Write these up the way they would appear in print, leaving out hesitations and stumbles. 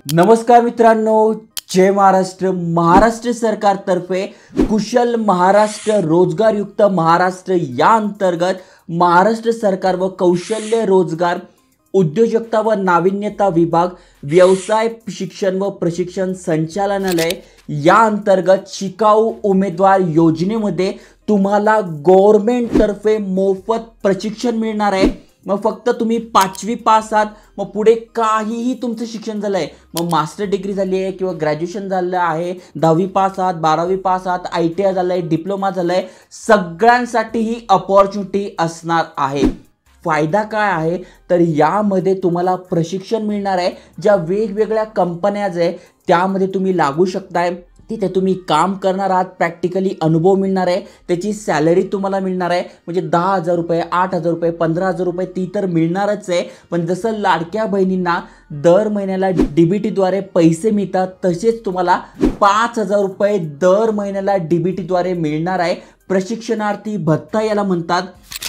नमस्कार मित्रांनो, जय महाराष्ट्र। महाराष्ट्र सरकारतर्फे कुशल महाराष्ट्र रोजगारयुक्त महाराष्ट्र या अंतर्गत महाराष्ट्र सरकार व कौशल्य रोजगार उद्योजकता व नाविन्यता विभाग व्यवसाय शिक्षण व प्रशिक्षण संचालनालय या अंतर्गत शिकाऊ उमेदवार योजनेमध्ये तुम्हाला गव्हर्नमेंट तर्फे मोफत प्रशिक्षण मिळणार आहे। मग फक्त तुम्ही 5वी पास आहात, मग पुढे काहीही तुमचं शिक्षण झालं आहे, मग मास्टर डिग्री झाली आहे किंवा ग्रॅज्युएशन झालं आहे, 10वी पास आहात, 12वी पास आहात, ITI झालं आहे, डिप्लोमा झालं आहे, सगळ्यांसाठी ही अपॉर्च्युनिटी असणार आहे। फायदा काय आहे तर यामध्ये तुम्हाला प्रशिक्षण मिळणार आहे। ज्या वेगवेगळ्या कंपन्या आहे त्यामध्ये तुम्ही लागू शकताय, तिथे तुम्ही काम करणार आहात, प्रॅक्टिकली अनुभव मिळणार आहे, त्याची सॅलरी तुम्हाला मिळणार आहे। म्हणजे 10,000 रुपये, 8,000 रुपये, 15,000 रुपये ती तर मिळणारच आहे। पण जसं लाडक्या बहिणींना दर महिन्याला DBTद्वारे पैसे मिळतात, तसेच तुम्हाला 5,000 रुपये दर महिन्याला DBTद्वारे मिळणार आहे। प्रशिक्षणार्थी भत्ता याला म्हणतात।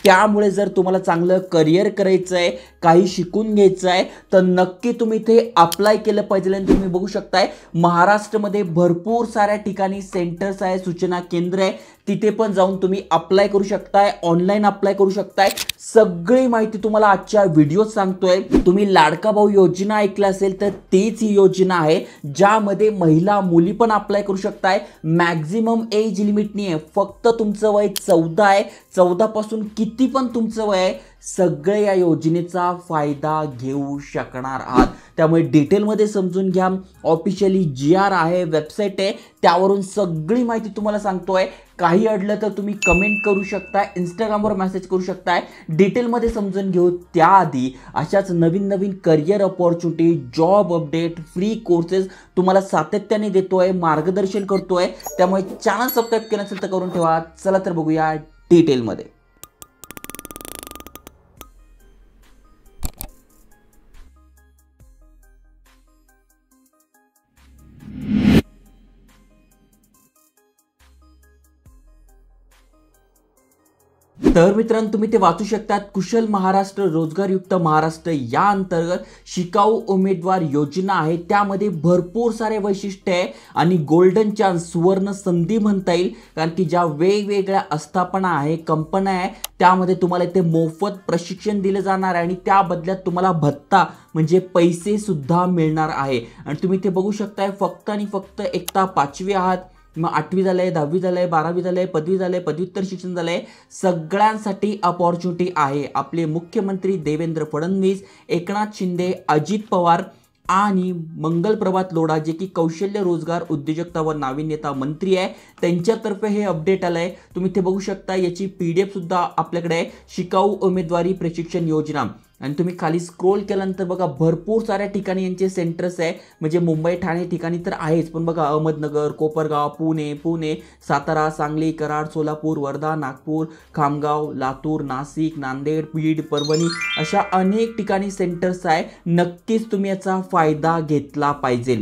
त्यामुळे जर तुम्हाला चांगलं करिअर करायचं आहे, काही शिकून घ्यायचं आहे, तर नक्की तुम्ही इथे अप्लाय केलं पाहिजे। आणि तुम्ही बघू शकताय महाराष्ट्रामध्ये भरपूर साऱ्या ठिकाणी सेंटर्स आहे, सूचना केंद्र आहे, तिथे पण जाऊन तुम्ही अप्लाय करू शकताय, ऑनलाईन अप्लाय करू शकताय। सगळी माहिती तुम्हाला आजच्या व्हिडिओत सांगतोय। तुम्ही लाडका भाऊ योजना ऐकलं असेल तर तीच ही योजना आहे, ज्यामध्ये महिला मुली पण अप्लाय करू शकताय। मॅक्झिमम एज लिमिट नाही आहे, फक्त तुमचं वय 14 आहे, 14 पासून किती पण तुमचं वय आहे, सगळे या योजनेचा फायदा घेऊ शकणार आहात। त्यामुळे डिटेलमध्ये समजून घ्या। ऑफिशियली GR आहे, वेबसाईट आहे, त्यावरून सगळी माहिती तुम्हाला सांगतोय। काही अडलं तर तुम्ही कमेंट करू शकता, इंस्टाग्रामवर मेसेज करू शकताय, डिटेलमध्ये समजून घेऊ। त्याआधी अशाच नवीन नवीन career opportunity, job update, free courses तुम्हाला सातत्याने देतोय, मार्गदर्शन करतोय। त्यामुळे चॅनल सबस्क्राईब केलं असेल तर करून ठेवा। चला तर बघूया डिटेलमध्ये। तर मित्रांनो, तुम्ही ते वाचू शकतात, कुशल महाराष्ट्र रोजगारयुक्त महाराष्ट्र या अंतर्गत शिकाऊ उमेदवार योजना आहे। त्यामध्ये भरपूर सारे वैशिष्ट्य आहे आणि गोल्डन चान्स, सुवर्ण संधी म्हणता येईल, कारण की ज्या वेगवेगळ्या आस्थापना आहे, कंपन्या आहे, त्यामध्ये तुम्हाला इथे मोफत प्रशिक्षण दिले जाणार आहे आणि त्या बदल्यात तुम्हाला भत्ता म्हणजे पैसे सुद्धा मिळणार आहे। आणि तुम्ही ते बघू शकताय, फक्त आणि फक्त एकता 5वी आहात, मग 8वी झालंय, 10वी झालंय, 12वी झालंय, पदवी झालंय, पदव्युत्तर शिक्षण झालंय, सगळ्यांसाठी अपॉर्च्युनिटी आहे। आपले मुख्यमंत्री देवेंद्र फडणवीस, एकनाथ शिंदे, अजित पवार आणि मंगलप्रभात लोढा, जे की कौशल्य रोजगार उद्योजकता व नाविन्यता मंत्री आहे, त्यांच्यातर्फे हे अपडेट आलंय। तुम्ही ते बघू शकता, याची PDF सुद्धा आपल्याकडे आहे, शिकाऊ उमेदवारी प्रशिक्षण योजना। आणि तुम्ही खाली स्क्रोल केल्यानंतर बघा भरपूर साऱ्या ठिकाणी यांचे सेंटर्स आहे। म्हणजे मुंबई, ठाणे ठिकाणी तर आहेच, पण बघा अहमदनगर, कोपरगाव, पुणे, सातारा, सांगली, कराड, सोलापूर, वर्धा, नागपूर, खामगाव, लातूर, नाशिक, नांदेड, बीड, परभणी अशा अनेक ठिकाणी सेंटर्स आहे। नक्कीच तुम्ही याचा फायदा घेतला पाहिजे।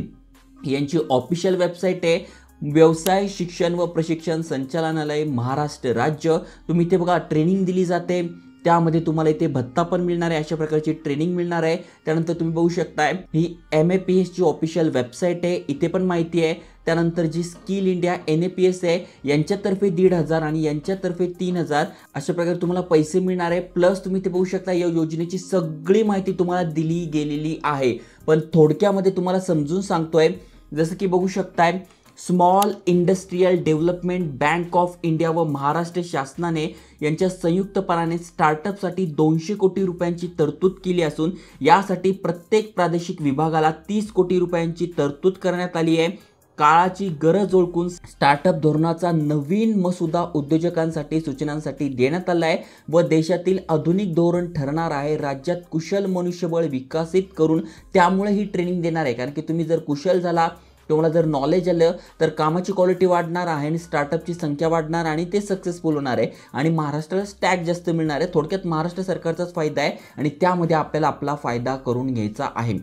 यांची ऑफिशियल वेबसाईट आहे, व्यवसाय शिक्षण व प्रशिक्षण संचालनालय महाराष्ट्र राज्य। तुम्ही इथे बघा ट्रेनिंग दिली जाते, त्यामध्ये तुम्हाला इथे भत्ता पण मिळणार आहे, अशा प्रकारची ट्रेनिंग मिळणार आहे। त्यानंतर तुम्ही बघू शकताय ही MAPS ची ऑफिशियल वेबसाईट आहे, इथे पण माहिती आहे। त्यानंतर जी स्किल इंडिया NAPS आहे, यांच्यातर्फे 1,500 आणि यांच्यातर्फे 3,000 अशा प्रकारे तुम्हाला पैसे मिळणार आहे। प्लस तुम्ही ते बघू शकता, या योजनेची सगळी माहिती तुम्हाला दिली गेलेली आहे, पण थोडक्यामध्ये तुम्हाला समजून सांगतोय। जसं की बघू शकताय, small industrial development bank of India व महाराष्ट्र शासनाने यांच्या संयुक्तपणाने स्टार्टअपसाठी 200 कोटी रुपयांची तरतूद केली असून यासाठी प्रत्येक प्रादेशिक विभागाला 30 कोटी रुपयांची तरतूद करण्यात आली आहे। काळाची गरज ओळखून स्टार्टअप धोरणाचा नवीन मसुदा उद्योजकांसाठी सूचनांसाठी देण्यात आला आहे व देशातील आधुनिक धोरण ठरणार आहे। राज्यात कुशल मनुष्यबळ विकसित करून त्यामुळे ही ट्रेनिंग देणार आहे, कारण की तुम्ही जर कुशल झाला, तुम्हाला जर नॉलेज आलं तर कामाची क्वालिटी वाढणार आहे आणि स्टार्टअपची संख्या वाढणार आणि ते सक्सेसफुल होणार आहे आणि महाराष्ट्राला स्टॅक जास्त मिळणार आहे। थोडक्यात महाराष्ट्र सरकारचाच फायदा आहे आणि त्यामध्ये आपल्याला आपला फायदा करून घ्यायचा आहे।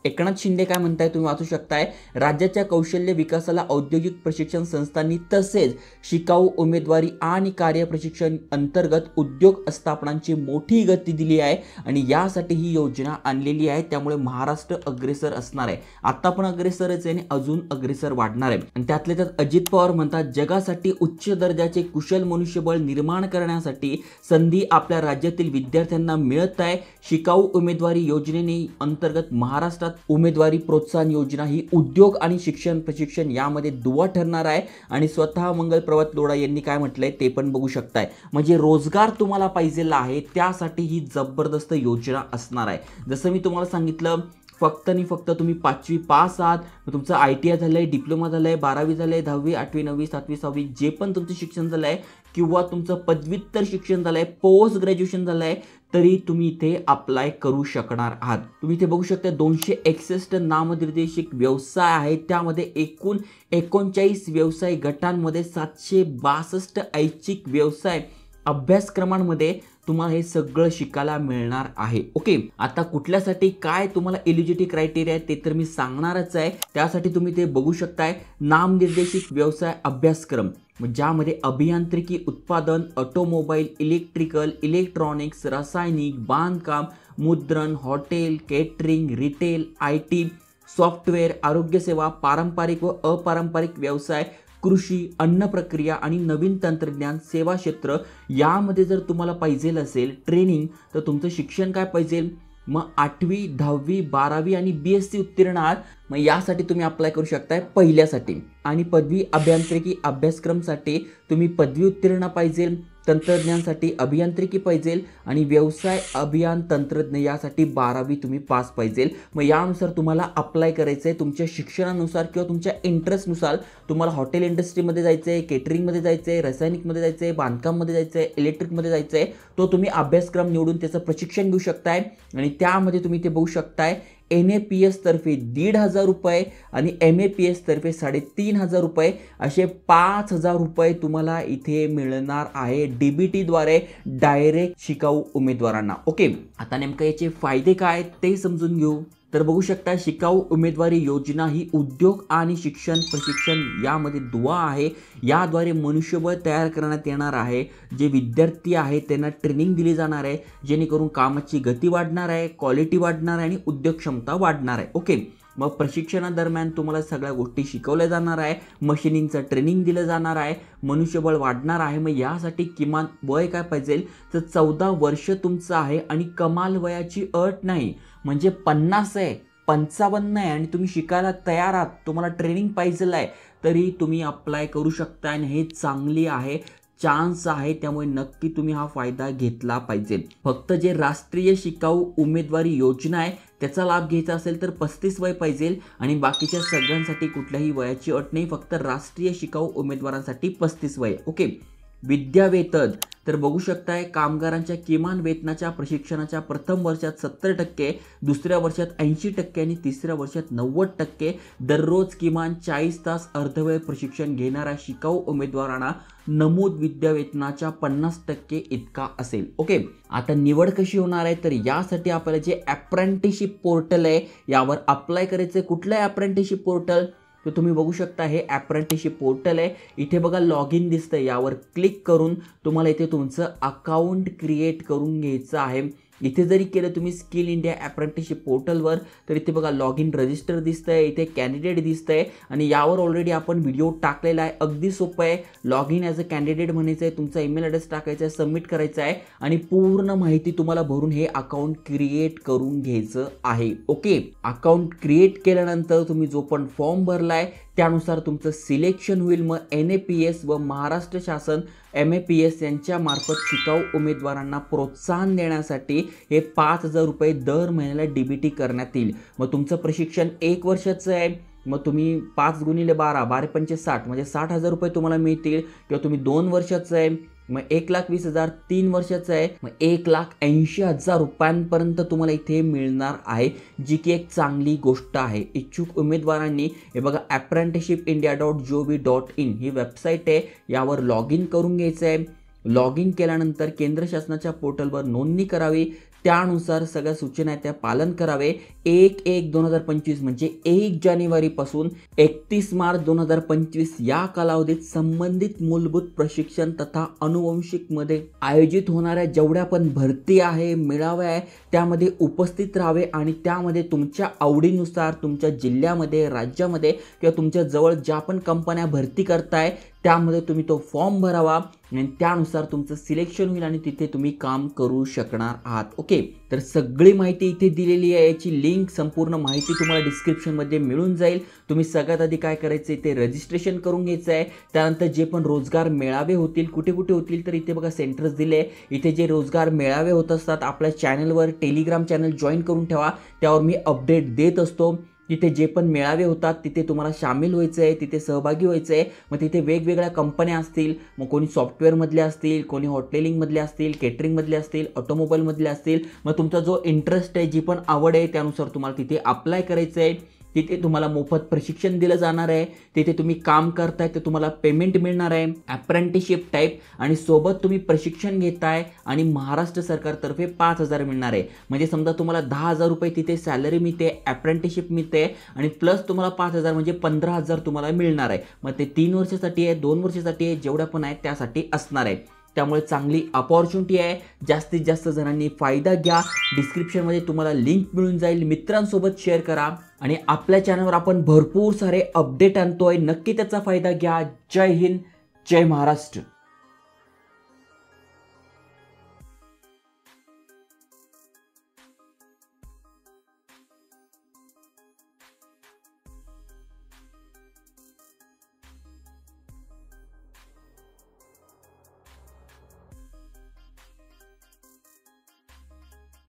एकनाथ शिंदे काय म्हणताय तुम्ही वाचू शकताय, राज्याच्या कौशल्य विकासाला औद्योगिक प्रशिक्षण संस्थांनी तसेच शिकाऊ उमेदवारी आणि कार्य प्रशिक्षण अंतर्गत उद्योग स्थापनांची मोठी गती दिली आहे आणि यासाठी ही योजना आणलेली आहे। त्यामुळे महाराष्ट्र अग्रेसर असणार आहे, आता पण अग्रेसरच आहे आणि अजून अग्रेसर वाढणार आहे। आणि त्यातले त्यात अजित पवार म्हणतात, जगासाठी उच्च दर्जाचे कुशल मनुष्यबळ निर्माण करण्यासाठी संधी आपल्या राज्यातील विद्यार्थ्यांना मिळत आहे। शिकाऊ उमेदवारी योजनेने अंतर्गत महाराष्ट्रात उमेदवारी प्रोत्साहन योजना ही उद्योग आणि शिक्षण प्रशिक्षण यामध्ये दुवा ठरणार आहे। आणि स्वतः मंगल प्रभात लोढा यांनी काय म्हटलंय ते पण बघू शकताय। म्हणजे रोजगार तुम्हाला पाहिजे आहे त्यासाठी ही जबरदस्त योजना असणार आहे। जसं मी तुम्हाला सांगितलं, फक्त आणि फक्त तुम्ही 5वी पास आहात, तुमचं ITI झालंय, डिप्लोमा झालंय, 12वी झालंय, 10वी 8वी 9वी 7वी 6वी जे पण तुमचं शिक्षण झालंय किंवा तुमचं पदव्युत्तर शिक्षण झालंय, पोस्ट ग्रॅज्युएशन झालंय, तरी तुम्ही इथे अप्लाय करू शकणार आहात। तुम्ही इथे बघू शकता 261 नामनिर्देशित व्यवसाय आहेत, त्यामध्ये एकूण 39 व्यवसाय गटांमध्ये 762 ऐच्छिक व्यवसाय अभ्यासक्रमांमध्ये तुम्हाला हे सगळं शिकायला मिळणार आहे। ओके, आता कुठल्यासाठी काय तुम्हाला एलिजिबिलिटी क्रायटेरिया आहे ते तर मी सांगणारच आहे। त्यासाठी तुम्ही ते बघू शकताय, नामनिर्देशित व्यवसाय अभ्यासक्रम ज्यामध्ये अभियांत्रिकी, उत्पादन, ऑटोमोबाईल, इलेक्ट्रिकल, इलेक्ट्रॉनिक्स, रासायनिक, बांधकाम, मुद्रण, hotel, catering, retail, IT, software, आरोग्यसेवा, पारंपरिक व अपारंपरिक व्यवसाय, कृषी, अन्न प्रक्रिया आणि नवीन तंत्रज्ञान सेवा क्षेत्र यामध्ये जर तुम्हाला पाहिजे असेल ट्रेनिंग, तर तुमचं शिक्षण काय पाहिजे, मग 8वी 10वी 12वी आणि BSc उत्तीर्ण आहात, मग यासाठी तुम्ही अप्लाय करू शकताय पहिल्यासाठी। आणि पदवी अभियांत्रिकी अभ्यासक्रमसाठी तुम्ही पदवी उत्तीर्ण पाहिजे, तंत्रज्ञानासाठी अभियांत्रिकी पाहिजे आणि व्यवसाय अभियान तंत्रज्ञ यासाठी 12वी तुम्ही पास पाहिजे। मग यानुसार तुम्हाला अप्लाय करायचं आहे, तुमच्या शिक्षणानुसार किंवा तुमच्या इंटरेस्टनुसार तुम्हाला हॉटेल इंडस्ट्रीमध्ये जायचं आहे, केटरिंगमध्ये जायचं आहे, रासायनिकमध्ये जायचं आहे, बांधकाममध्ये जायचं आहे, इलेक्ट्रिकमध्ये जायचं आहे, तो तुम्ही अभ्यासक्रम निवडून त्याचं प्रशिक्षण घेऊ शकताय। आणि त्यामध्ये तुम्ही ते बघू शकताय NAPS तर्फे 1,500 रुपये आणि MAPS तर्फे 3,500 रुपये असे 5,000 रुपये तुम्हाला इथे मिळणार आहे DBT द्वारे डायरेक्ट शिकाऊ उमेदवारांना। ओके, आता नेमकं याचे फायदे काय ते समजून घेऊ। तर बघू शकता, शिकाऊ उमेदवारी योजना ही उद्योग आणि शिक्षण प्रशिक्षण यामध्ये दुवा आहे। याद्वारे मनुष्यबळ तयार करण्यात येणार आहे, जे विद्यार्थी आहेत त्यांना ट्रेनिंग दिली जाणार आहे, जेणेकरून कामाची गती वाढणार आहे, क्वालिटी वाढणार आहे आणि उद्योगक्षमता वाढणार आहे। ओके, मग प्रशिक्षणादरम्यान तुम्हाला सगळ्या गोष्टी शिकवल्या जाणार आहे, मशीनिंगचं ट्रेनिंग दिलं जाणार आहे, मनुष्यबळ वाढणार आहे। मग यासाठी किमान वय काय पाहिजे, तर 14 वर्ष तुमचं आहे आणि कमाल वयाची अट नाही, म्हणजे 50 आहे 55 आहे आणि तुम्ही शिकायला तयार आहात, तुम्हाला ट्रेनिंग पाहिजे आहे, तरी तुम्ही अप्लाय करू शकता आणि हे चांगली आहे, चान्स आहे, त्यामुळे नक्की तुम्ही हा फायदा घेतला पाहिजे। फक्त जे राष्ट्रीय शिकाऊ उमेदवारी योजना आहे त्याचा लाभ घ्यायचा असेल तर 35 वय पाहिजे आणि बाकीच्या सगळ्यांसाठी कुठल्याही वयाची अट नाही, फक्त राष्ट्रीय शिकाऊ उमेदवारांसाठी 35 वय। ओके, विद्यावेतन तर बघू शकताय, कामगारांच्या किमान वेतनाच्या प्रशिक्षणाच्या प्रथम वर्षात 70%, दुसऱ्या वर्षात 80% आणि तिसऱ्या वर्षात 90%, दररोज किमान 40 तास अर्धवेळ प्रशिक्षण घेणाऱ्या शिकाऊ उमेदवारांना नमूद विद्यावेतनाच्या 50% इतका असेल। ओके, आता निवड कशी होणार आहे, तर यासाठी आपल्याला जे अप्रेंटिसशिप पोर्टल आहे यावर अप्लाय करायचं। कुठलं आहे अप्रेंटिसशिप पोर्टल, तर तुम्ही बघू शकता हे अप्रेंटिसशिप पोर्टल आहे। इथे बघा लॉग इन दिसतंय, यावर क्लिक करून तुम्हाला इथे तुमचं अकाउंट क्रिएट करून घ्यायचं आहे। इथे जरी केलं तुम्ही स्किल इंडिया अप्रेंटिसशिप पोर्टलवर, तर इथे बघा लॉग इन रजिस्टर दिसतंय, इथे कॅन्डिडेट दिसतंय आणि यावर ऑलरेडी आपण व्हिडिओ टाकलेला आहे। अगदी सोपं आहे, log in as a candidate म्हणायचं आहे, तुमचा ईमेल ॲड्रेस टाकायचा आहे, सबमिट करायचं आहे आणि पूर्ण माहिती तुम्हाला भरून हे अकाउंट क्रिएट करून घ्यायचं आहे। ओके, अकाउंट क्रिएट केल्यानंतर तुम्ही जो पण फॉर्म भरलाय त्यानुसार तुमचं सिलेक्शन होईल। मग NAPS व महाराष्ट्र शासन MAPS यांच्या मार्फत शिकाऊ उमेदवारांना प्रोत्साहन देण्यासाठी हे 5,000 रुपये दर महिन्याला DBT करण्यात येईल। मग तुमचं प्रशिक्षण 1 वर्षाचं आहे, मग तुम्ही 5 गुणिले 12 12 पंचे 60 म्हणजे 60,000 रुपये तुम्हाला मिळतील, किंवा तुम्ही 2 वर्षाचं आहे मग 1,20,000, 3 वर्षाचं आहे मग 1,80,000 रुपयांपर्यंत तुम्हाला इथे मिळणार आहे, जी की एक चांगली गोष्ट आहे। इच्छुक उमेदवारांनी हे बघा apprenticeshipindia.gov.in ही वेबसाईट आहे, यावर लॉग इन करून घ्यायचं आहे। लॉग इन केल्यानंतर केंद्र शासनाच्या पोर्टलवर नोंदणी करावी, त्यानुसार सगळ्या सूचना त्या पालन करावे. 1/1/2025 म्हणजे 1 जानेवारीपासून 31 मार्च 2025 या कालावधीत संबंधित मूलभूत प्रशिक्षण तथा अनुवंशिकमध्ये आयोजित होणाऱ्या जेवढ्या पण भरती आहे, मेळावे आहे, त्यामध्ये उपस्थित राहावे आणि त्यामध्ये तुमच्या आवडीनुसार तुमच्या जिल्ह्यामध्ये, राज्यामध्ये किंवा तुमच्या जवळ ज्या पण कंपन्या भरती करताय त्यामध्ये तुम्ही तो फॉर्म भरावा आणि त्यानुसार तुमचं सिलेक्शन होईल आणि तिथे तुम्ही काम करू शकणार आहात. ओके, तर सगळी माहिती इथे दिलेली आहे. याची लिंक, संपूर्ण माहिती तुम्हाला डिस्क्रिप्शनमध्ये मिळून जाईल. तुम्ही सगळ्यात आधी काय करायचं आहे, ते रजिस्ट्रेशन करून घ्यायचं आहे. त्यानंतर जे पण रोजगार मेळावे होतील, कुठे कुठे होतील, तर इथे बघा सेंटर्स दिले. इथे जे रोजगार मेळावे होत असतात आपल्या चॅनलवर, टेलिग्राम चॅनल जॉईन करून ठेवा, त्यावर मी अपडेट देत असतो. तिथे जे पण मेळावे होतात तिथे तुम्हाला सामील व्हायचं आहे, तिथे सहभागी व्हायचं आहे. मग तिथे वेगवेगळ्या कंपन्या असतील, मग कोणी सॉफ्टवेअरमधले असतील, कोणी हॉटेलिंगमधले असतील, केटरिंगमधले असतील, ऑटोमोबाईलमधले असतील. मग तुमचा जो इंटरेस्ट आहे, जी पण आवड आहे, त्यानुसार तुम्हाला तिथे अप्लाय करायचं आहे. तिथे तुम्हाला मोफत प्रशिक्षण दिलं जाणार आहे. तिथे तुम्ही काम करताय तर तुम्हाला पेमेंट मिळणार आहे, अप्रेंटिसशिप टाईप, आणि सोबत तुम्ही प्रशिक्षण घेताय आणि महाराष्ट्र सरकारतर्फे 5,000 मिळणार आहे. म्हणजे समजा तुम्हाला 10,000 रुपये तिथे सॅलरी मिळते, अप्रेंटिसशिप मिळते आणि प्लस तुम्हाला 5,000 म्हणजे 15,000 तुम्हाला मिळणार आहे. मग ते 3 वर्षासाठी आहे, 2 वर्षासाठी आहे, जेवढ्या पण आहे त्यासाठी असणार आहे. त्यामुळे चांगली अपॉर्च्युनिटी आहे. जास्तीत जास्त जणांनी फायदा घ्या. डिस्क्रिप्शनमध्ये तुम्हाला लिंक मिळून जाईल. मित्रांसोबत शेअर करा आणि आपल्या चॅनलवर आपण भरपूर सारे अपडेट आणतोय. नक्की त्याचा फायदा घ्या. जय हिंद, जय महाराष्ट्र.